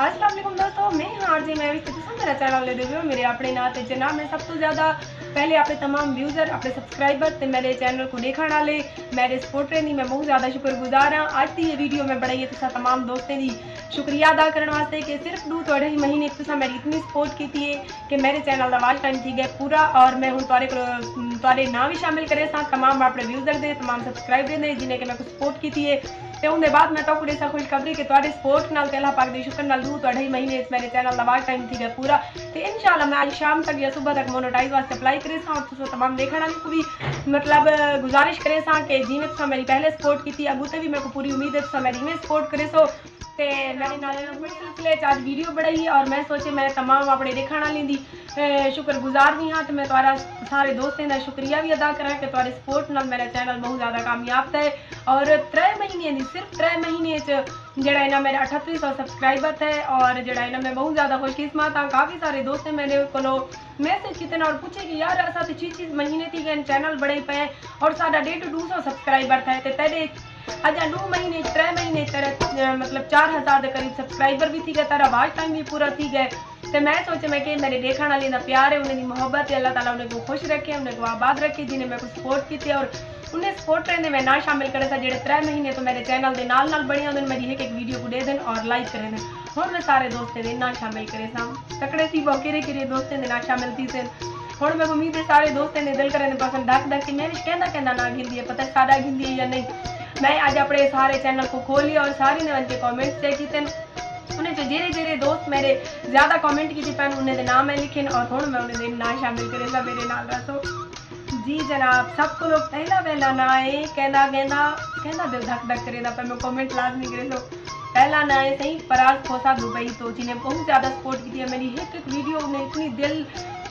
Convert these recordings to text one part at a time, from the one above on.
अस्सलाम वालेकुम दोस्तों, मैं हार जी मैं भी मेरा चैनल ले देवी मेरे अपने नाम ते जनाब मैं सब तो ज़्यादा पहले अपने तमाम व्यूज़र अपने सबसक्राइबर ते मेरे चैनल को देखने वाले मेरे सपोर्ट रही मैं बहुत ज़्यादा शुक्रगुजार हाँ। अज की ये वीडियो मैं बनाई है तमाम दोस्तों की शुक्रिया अदा करने वास्ते कि सिर्फ 2-2.5 महीने तुसा मेरी इतनी सपोर्ट की है कि मेरे चैनल का वाच टाइम थी गया पूरा और मैं हूँ तुआरे नाम भी शामिल करे तमाम अपने व्यूज़र दे तमाम सबसक्राइबर ने जिन्हें कि मैं सपोर्ट की है। तो उनके बाद मैं तो ऐसा खुशखबरी कि तुहाडे सपोर्ट नाल अल्लाह पाक दी शुक्र नाल 2-2.5 महीने मेरे चैनल का वाच टाइम थी गया पूरा। तो इंशाल्लाह मैं आज शाम तक या सुबह तक मोनेटाइज वास्ते अप्लाई करे और तुस तमाम देखने वाले को भी मतलब गुजारिश करे कि जिमें तुसा मेरी पहले सपोर्ट की अगू तो भी मेरे को पूरी उम्मीद है तुसा मेरी में सपोर्ट करे सो। ते मेरे नाल सिलसिले आज वीडियो बनाई और मैं सोचे मैं तमाम अपने देखने वाली दी शुक्रगुजार भी हाँ। तो मैं तुहारा सारे दोस्तों का शुक्रिया भी अदा करा कि तुहारे सपोर्ट नाल मेरा चैनल बहुत ज़्यादा कामयाब है और 3 महीने नहीं सिर्फ 3 महीने जड़ा इन्हें मेरे 3800 सबसक्राइबर थे और जड़ा इन्हें मैं बहुत ज़्यादा खुशकिस्मत हाँ। काफ़ी सारे दोस्त मेरे को मैसेज कितने और पूछे कि यार असा तो 6 महीने थी गए चैनल बड़े पे और साढ़ा 150-200 सबसक्राइबर थे तो तेरे अजा 2 महीने 3 महीने तेरा मतलब 4000 के करीब सबसक्राइबर भी थी गए तेरा वाच टाइम भी पूरा थी गए। तो मैं सोचे मैं कि मेरे देखने वाले का प्यार है उन्हें मोहब्बत है अल्लाह ताला उन्हें को खुश रखे उन्हें को आबाद रखे जिन्हें मैं कुछ सपोर्ट की थी और उन्हें सपोर्ट रहने में ना शामिल करे जो 3 महीने तो मेरे चैनल के नाल बने उन्हें मेरी एक वीडियो को दे दें और लाइक करें हम मैं सारे दोस्तों ने ना शामिल करे तकड़े थी वो किरे दोस्तों ने ना शामिल थी सन हम मैं उम्मीद है सारे दोस्तों ने दिल करें पसंद धक कि मैं भी कहना ना गिनती है पता सारा गिनती है या नहीं। मैं आज अपने सारे चैनल को खोली और सारे ने उनके कॉमेंट्स चेक किए उन्हें जो जेरे दोस्त मेरे ज़्यादा कमेंट की पैन उन्हें नाम है लिखे और हूँ मैं उन्हें ना शामिल करे मेरे नाल रसो जी जनाब सबको लोग पहला ना है कहना दिल धक करे पर मैं कमेंट लाजमी करे लो पहला ना है सही फराज खोसा दुबई तो जिन्हें बहुत ज़्यादा सपोर्ट की मेरी एक वीडियो उन्हें इतनी दिल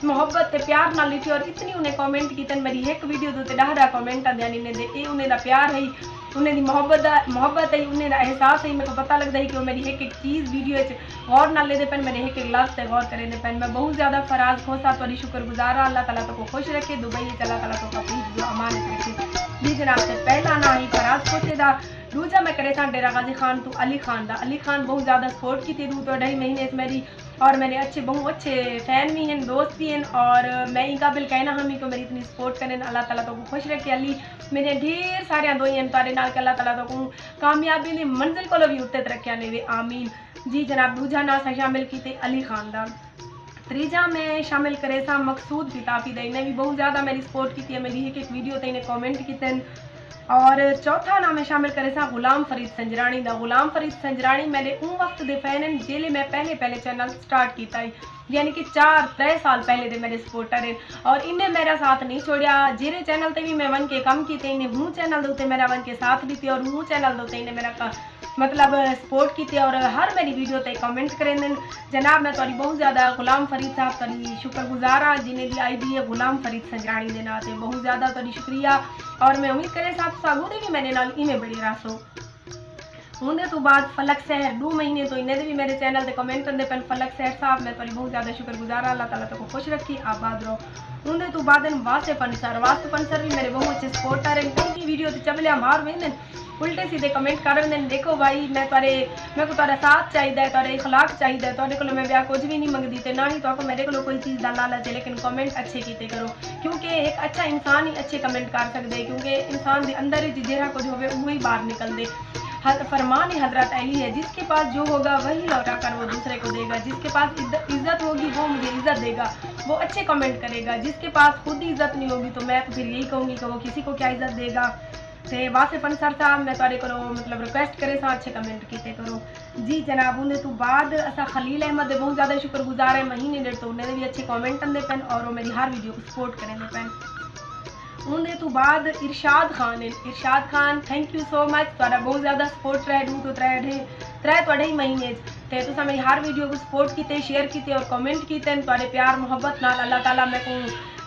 मोहब्बत प्यार ना लिखी और इतनी उन्हें कमेंट की मेरी एक वीडियो तो 10 कमेंट आने उन्हें प्यार है उन्हें दी मोहब्बत है उन्हें एहसास है मेरे को पता लगता है कि वो मेरी एक चीज़ वीडियो गौर ना लेते पेन मेरे एक लफ्ज़ से गौर करें पेन मैं बहुत ज़्यादा फराज खोसा तो शुक्रगुजार अल्लाह ताला तो को खुश रखे दुबई अल्लाह ताला तो अपनी जो अमानत रखे जी जनाब से पहला ना ही फराज खोसे दा दूजा मैं करे डेरा गाजी खान तो अली खान बहुत ज़्यादा सपोर्ट की थी 2-2.5 महीने मेरी और मेरे बहुत अच्छे फ़ैन भी हैं दोस्त भी हैं और मैं इन काबिल कहना हम ही को मेरी इतनी सपोर्ट करें अल्लाह ताला तो को खुश रखे अली मेरे ढेर सारे दोई हैं तारे नाल अल्लाह ताला तो को कामयाबी ने मंजिल को भी उत्ते रखे ने वे आमीन जी जनाब। दूजा ना शामिल किए अली खान दा तीजा में शामिल करे मकसूद बिताफी दा इन्हें भी बहुत ज़्यादा मेरी सपोर्ट की मेरी एक वीडियो तो इन्हें कॉमेंट किए और चौथा नाम है शामिल करे गुलाम फरीद संजरानी दा गुलाम फरीद संजरानी मेरे उन वक्त दे फैन हैं जेले मैं पहले चैनल स्टार्ट किया यानी कि 4-3 साल पहले दे मेरे सपोर्टर हैं और इन्हें मेरा साथ नहीं छोड़ा जेरे चैनल ते भी मैं वन के कम किए इन्हें हूँ चैनल दे मेरा वन के साथ भी थे और हूँ चैनल दे इन्हें मेरा मतलब सपोर्ट की और हर मेरी वीडियो ते कमेंट करें जनाब मैं तुहारी बहुत ज़्यादा गुलाम फरीद साहब तुहारी शुक्रगुजार हाँ जिन्हें दी ID है गुलाम फरीद संजरानी के नाम से बहुत ज़्यादा तुहारी शुक्रिया और मैं उम्मीद करे साहब सागू दे भी मैंने नाल इवें बड़ी रासो उन्हें तो बाद फलक सहर 2 महीने तो इन्हें भी मेरे चैनल से कमेंट करते पेन फलक सहर साहब मैं तुहारी बहुत ज़्यादा शुक्रगुजार अल्लाह ताला तो को खुश रखी आबाद रहो। उन्हें तो बाद वासिफ अंसर भी मेरे बहुत अच्छे सपोर्टर हैं कई वीडियो तो चबलिया मार वेंदे उल्टे सीधे कमेंट कर दें देखो भाई मैं को तारा साथ चाहिए तारे इखलाक चाहिए तो मैं ब्याह कुछ भी नहीं मंगती तो ना ही तो मेरे को कोई चीज़ का लालच है लेकिन कमेंट अच्छे किए करो क्योंकि एक अच्छा इंसान ही अच्छे कमेंट कर सकते क्योंकि इंसान के अंदर ही जरा कुछ हो वही बाहर निकलते फरमान हजरत अली है जिसके पास जो होगा वही लौटा कर वो दूसरे को देगा जिसके पास इज्जत होगी वो मुझे इज्जत देगा वो अच्छे कमेंट करेगा जिसके पास खुद ही इज्जत नहीं होगी तो मैं तो फिर यही कहूँगी कि वो किसी को क्या इज्जत देगा। ते वासिफ अंसर साहब मैं तारे करो मतलब रिक्वेस्ट करे अच्छे कमेंट किए करो जी जनाब। उन्हें तो बाद असा खलील अहमद बहुत ज़्यादा शुक्रगुजार है महीने डेढ़ तो उन्हें भी अच्छे कमेंट आते पेन और वो मेरी हर वीडियो को सपोर्ट करें पेन। उन्हें तो बाद Irshad Khan thank you so much तुहारा बहुत ज़्यादा सपोर्ट रहे 2-3 महीने ते तुसा मेरी हर वीडियो को सपोर्ट किए शेयर किए और कमेंट किए तुहारे प्यार मोहब्बत नाल अल्लाह ताला मैं को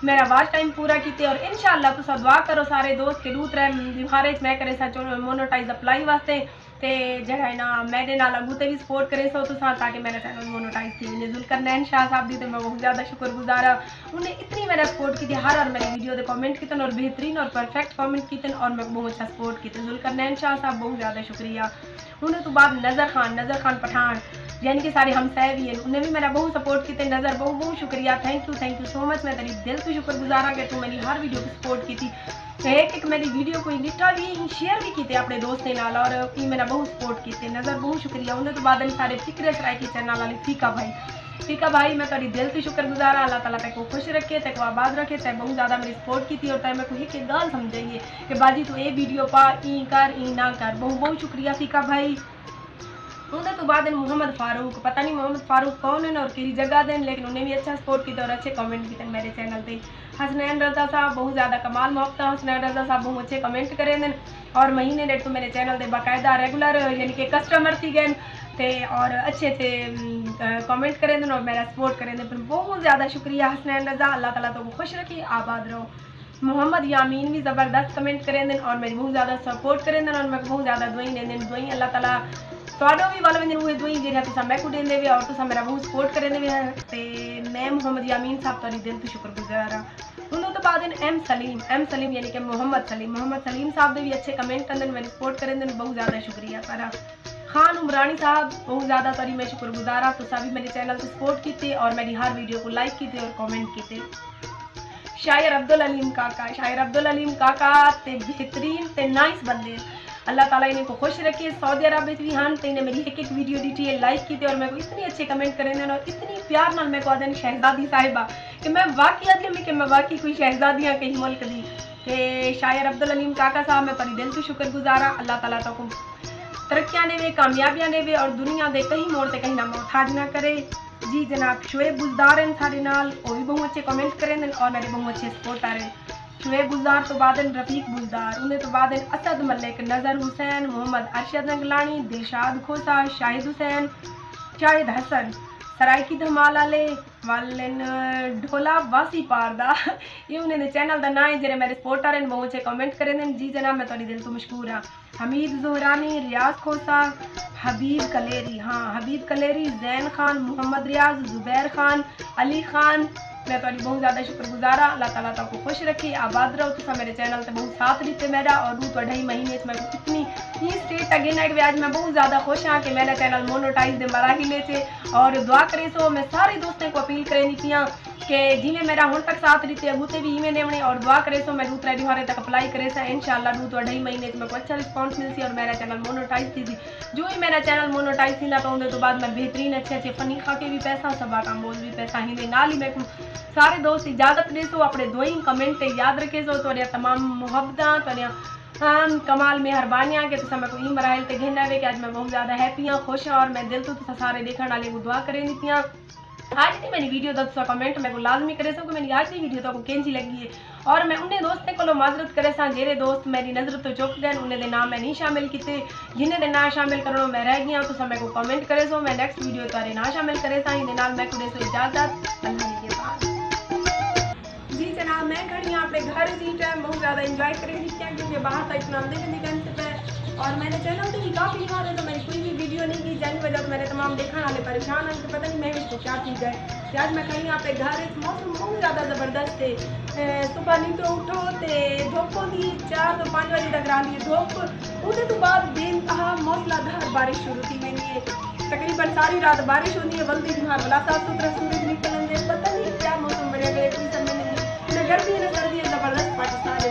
मेरा वाच टाइम पूरा किए और इंशाअल्लाह तुसा दुआ करो सारे दोस्त के 2-3 दिहाड़े मैं करे मोनेटाइज अप्लाई वास्ते ते जड़ा है ना मेरे नाल अगू ते भी सपोर्ट करे ताकि मेरा चैनल मोनेटाइज थी जुल्करनैन शाह साहब दी तो मैं बहुत ज़्यादा शुक्रगुजार हूँ उन्हें इतनी मेरा सपोर्ट की हर मेरी वीडियो के कमेंट किए और बेहतरीन और परफेक्ट कमेंट किए और मैं बहुत अच्छा सपोर्ट किए जुल्करनैन शाह साहब बहुत ज़्यादा शुक्रिया। उन्हें तो बाद नज़र खान पठान यानी कि सारे हमसाए भी हैं, उन्हें भी मेरा बहुत सपोर्ट किते नज़र, बहुत बहुत शुक्रिया, थैंक यू सो मच। मैं तेरी दिल तो शुक्रगुजार हाँ कि तू मेरी हर वीडियो को सपोर्ट की थी, एक मेरी वीडियो को लिखा भी शेयर भी किए अपने दोस्तें नाल और की मेरा बहुत सपोर्ट किए नज़र, बहुत शुक्रिया। उन्हें तो बाद सारे फिक्रे सराय की चैनल वाले फीका भाई मैं तेरी दिल तो शुक्रगुजार हाँ, अल्लाह ताला ते को खुश रखे, ते को आबाद रखे, ते बहुत ज़्यादा मेरी सपोर्ट की थी और तय मैं को एक गल समझाइए कि बाजी तू ये वीडियो पा ई कर ई ना कर, बहुत बहुत शुक्रिया फीका भाई। उन्हें तो बाद मोहम्मद फारूक, पता नहीं मोहम्मद फारूक कौन है और किसी जगह दें, लेकिन उन्हें भी अच्छा सपोर्ट किया और अच्छे कमेंट किए मेरे चैनल पे। हसनैन रजा साहब बहुत ज़्यादा कमाल मोहब्बत, हसनैन रजा साहब बहुत अच्छे कमेंट करें दिन और महीने डेट तो मेरे चैनल पे बाकायदा रेगुलर यानी कि कस्टमर थी गए थे और अच्छे अच्छे कमेंट करें दिन और मेरा सपोर्ट करें दिन, बहुत ज़्यादा शुक्रिया हसनैन रजा, अल्लाह ताला तो खुश रखिए, आबाद रहो। मोहम्मद यामीन भी ज़बरदस्त कमेंट करें दिन और मेरी बहुत ज़्यादा सपोर्ट करें दिन और मैं बहुत ज़्यादा दुआई दें दिन, दुआई अल्लाह ताला थोड़ा भी वाले दिन हुए दुई जेड़ा तुसा मैं को देंदे वे और तुसा मेरा बहुत सपोर्ट करेंदे वे ते मैं मोहम्मद यामीन साहब तोरी दिल तो शुक्रगुजार हां। उन्हों तो बाद एम सलीम यानी कि मोहम्मद सलीम साहब दे भी अच्छे कमेंट करन मेरी सपोर्ट करेंदे, बहुत ज़्यादा शुक्रिया तारा। खान उमरानी साहब बहुत ज़्यादा तारी मैं शुक्रगुजार हां, तुसा भी मेरे चैनल को सपोर्ट कीते और मेरी हर वीडियो को लाइक कीते और कमेंट कीते। शायर अब्दुल अलीम काका ते बेहतरीन ते नाइस बंदे, अल्लाह ताला इन्हें को खुश रखे। सऊदी अरब में भी हाँ तो इन्हें मेरी एक वीडियो दी है, लाइक की और मेरे को इतनी अच्छे कमेंट करें और इतनी प्यार नाल मेरे को आदन शहजादी साहिबा कि मैं वाकई आदि में कि मैं वाकई कोई शहजादी हाँ कहीं मुल्क दी कि शायर अब्दुल अलीम काका साहब मैं परी दिल तो शुक्रगुजार हाँ, अल्लाह ताला तो तरक्कियां ने वे कामयाबियां ने वे और दुनिया दे कहीं मोड़ से कहीं ना मोहताज ना करे। जी जनाब शुएब बुजदार हैं सारे नाल, वो भी बहुत अच्छे कमेंट करें और मेरे बहुत अच्छे सपोर्ट आ रहे। शुएब बुजदार तो बाद रफीक बुजदार, उन्हें तो बाद असद मलिक, नज़र हुसैन, मोहम्मद अरशद अंगलानी, दिलशाद खोसा, शाहिद हुसैन, शाहिद हसन, सरायकी धमाल वालन ढोला वासी पारदा, ये उन्हें चैनल का ना है जेरे मेरे सपोर्टर हैं बहुत अच्छे कमेंट करें। जी जनाब मैं थोड़ी दिल तो मशहूर हाँ। हमीद जोहरानी, रियाज खोसा, हबीब कलेरी, जैन खान, मोहम्मद रियाज, जुबैर खान, अली खान, मैं तो बहुत ज़्यादा शुक्रगुजार हाँ, अल्लाह ताला तो खुश रखे, आबाद रहो। तुसा मेरे चैनल से बहुत साथ दीते मेरा और रू 2.5 महीने मैं इतनी ही स्टेट अगेन आए आज मैं बहुत ज़्यादा खुश हाँ कि मेरा चैनल मोनोटाइज दे मराहिले से और दुआ करे सो मैं सारे दोस्तों को अपील करें थी कि जिन्हें मेरा हुन तक साथ दीते अगूते भी इवें देवने और दुआ करे सो मैं दूसरे दिहारे तक अप्लाई करे सा इंशाल्लाह रू 2.5 महीने मेरे को अच्छा रिस्पॉन्स मिलती और मेरा चैनल मोनोटाइज थी। जो ही मेरा चैनल मोनोटाइज थी ना तो तो बाद मैं बेहतरीन अच्छे फनी खा के भी पैसा सबा का मोल भी पैसा ही नाल ही मैं सारे दोस्त इजाजत दे सो अपने दोई कमेंट याद रखे सो तो तमाम मुहब्बत तो कमाल मेहरबानियां कि तुसा मैं को ई मराइल ते घेना वे कि आज मैं बहुत ज़्यादा हैप्पी हाँ खुश हाँ और मैं दिल तो तुसा सारे देखने वाले को दुआ करें दी आज की मेरी वीडियो का तुसा कमेंट मैं को लाजमी करे सो कि मेरी आज की वीडियो तो कैंची लगी है और मैं उन्हें दोस्तों को माजरत करे सा जेरे दोस्त मेरी नज़र तो चुक गए उन्हें दे नाम मैं नहीं शामिल किए जिन्हें दे ना शामिल करो मैं रह गया तो मैं को कमेंट करे सो मैं नेक्स्ट वीडियो तारे ना शामिल करे सा इन मैं को दे सो इजाजत अल्लाह के बाद। जी जनाब मैं खड़ी हाँ अपने घर जी टाइम बहुत ज़्यादा इंजॉय करेंगी क्योंकि बाहर तक इतना अंदर और मैंने चैनल से भी काफ़ी बार है तो मैंने कोई भी वीडियो नहीं की जाने वजह से मेरे तमाम देखने वाले परेशान हैं तो पता नहीं मैं इसको क्या चीज़ है। आज मैं खड़ी हाँ अपने घर मौसम बहुत ज़्यादा ज़बरदस्त है, सुबह नींद उठो तो धुप होती 4 तो 5 बजे तक रही है धुप उसके तो बाद बेनतहा मौसलाधार बारिश शुरू थी मैंने ये तकरीबन सारी रात बारिश होती है बल्कि बाहर बड़ा साफ सुथरा सूरज निकल पता नहीं क्या मौसम बने गए कोई समझ नहीं, गर्मी है सर्दी है ज़बरदस्त पाकिस्तान